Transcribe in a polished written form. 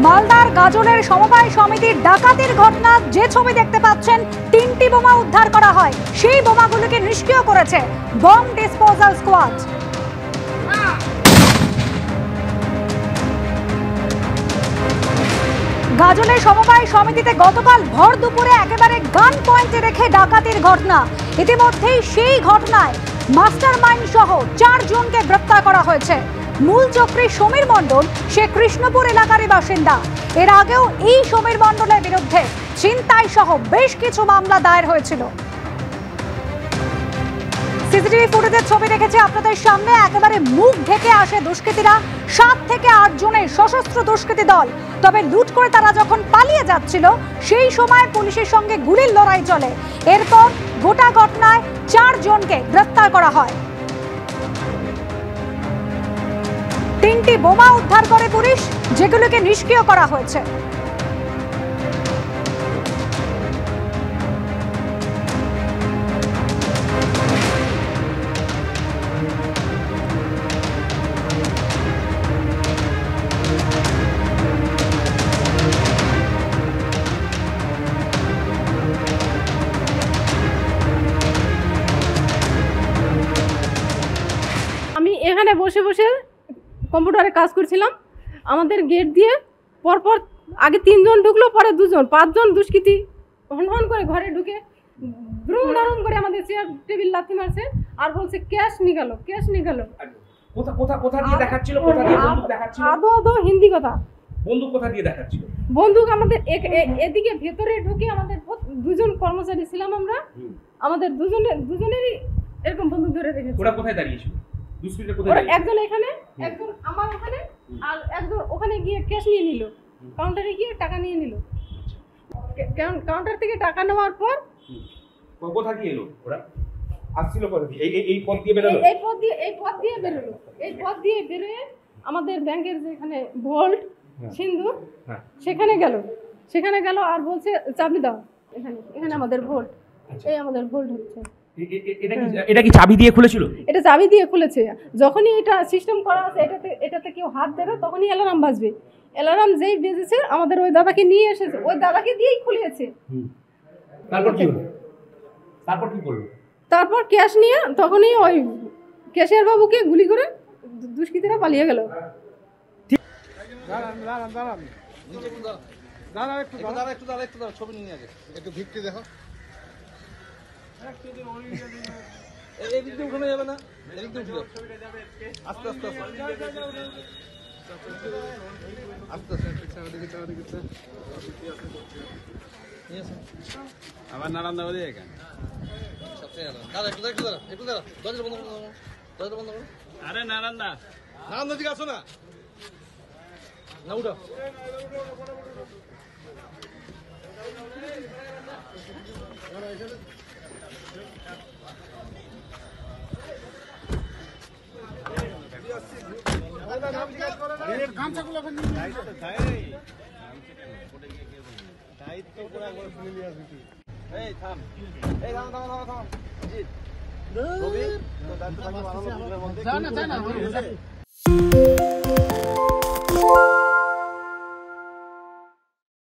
মালদার গাজলের সমবায় সমিতির ডাকাতির ঘটনা যে ছবি দেখতে পাচ্ছেন, 3টি বোমা উদ্ধার করা হয়। সেই বোমাগুলোকে নিষ্ক্রিয় করেছে বম ডিসপোজাল স্কোয়াড। গাজলের সমবায় সমিতিতে গতকাল ভর দুপুরে একেবারে গান পয়েন্টে রেখে ডাকাতির ঘটনা। ইতিমধ্যেই সেই ঘটনায় মাস্টার মাইন্ড সহ 4 জনকে গ্রেপ্তার করা হয়েছে। মূল চক্রী সমীর মণ্ডল সে কৃষ্ণপুর এলাকারই বাসিন্দা। এর আগেও এই সমীর মণ্ডলের বিরুদ্ধে ছিনতাই সহ বেশ কিছু মামলা দায়ের হয়েছিল। সিসিটিভি ফুটেজের ছবি রেখেছে আপনাদের সামনে। একেবারে মুখ ঢেকে আসে দুষ্কৃতীরা। 7 থেকে 8 জনের সশস্ত্র দুষ্কৃতী দল। তবে লুট করে তারা যখন পালিয়ে যাচ্ছিল সেই সময় পুলিশের সঙ্গে গুলির লড়াই চলে। এরপর গোটা ঘটনায় 4 জনকে গ্রেফতার করা হয়। 3টি বোমা উদ্ধার করে পুলিশ, যেগুলোকে নিষ্ক্রিয় করা হয়েছে। আমি এখানে বসে বসে কম্পিউটারে কাজ করছিলাম। আমাদের গেট দিয়ে পরপর আগে 3 জন ঢুকলো, পরে 2 জন, 5 জন দুষ্কৃতী হন হন করে ঘরে ঢুকে ব্রুম দারুম করে আমাদের চেয়ার টেবিল লাথি মারছে আর বলছে ক্যাশ নিকালো, ক্যাশ নিকালো। কোথা দিয়ে দেখাচ্ছিল? কোথা দিয়ে বন্দুক দেখাচ্ছিল? আদো হিন্দি কথা। বন্দুক কোথা দিয়ে দেখাচ্ছিল? বন্দুক আমাদের এদিকে ভেতরে ঢুকে আমাদের 2 জন কর্মচারী ছিলাম আমরা, আমাদের দুজনেরই এরকম বন্দুক ধরে রেখেছে। ওরা কোথায় দাঁড়িয়েছিল? দুষ্কৃতীরা কোথায় দাঁড়িয়েছিল? একজন এখানে, একজন আমার ওখানে, আর একজন ওখানে গিয়ে ক্যাশ নিয়ে নিল। কাউন্টারে গিয়ে টাকা নিয়ে নিল। কাউন্টার থেকে টাকা নেওয়ার পর কোথা দিয়ে এলো ওরা? আসছিল কোথা দিয়ে? এই পথ দিয়ে বেরোলো? এই পথ দিয়ে বেরোলো। এই পথ দিয়ে বেরোয় আমাদের ব্যাংকের যেখানে ভল্ট সিন্ধু সেখানে গেল আর বলছে চাবি দাও। এখানে আমাদের ভল্ট, এই আমাদের ভল্ট হচ্ছে। এটা কি চাবি দিয়ে খুলেছিল? এটা চাবি দিয়ে খুলেছে। যখনই এটা সিস্টেম করা আছে এটাতে কেউ হাত দেবে তখনই অ্যালার্ম বাজবে। অ্যালার্ম যেই বেজেছে আমাদের ওই দাদাকে নিয়ে এসেছে, ওই দাদাকে দিয়েই খুলেছে। তারপর কি হলো? তারপর ক্যাশ নিয়ে তখনই ওই ক্যাশিয়ার বাবুকে গুলি করে দুষ্কৃতীরা পালিয়ে গেল। একটু ছবি নিয়ে আগে একটু ভিত্তি দেখো। এই দিক দিয়ে উঠানো যাবে না, এদিক দিয়ে উঠলো আস্তে আস্তে আবার নারায়ণ দাবা দিয়ে কেন একটু দাঁড়া দরজা বন্ধ করো, দরজা বন্ধ করো। আরে নারায়ণ দা দিকে আসো না, না উঠো। থাম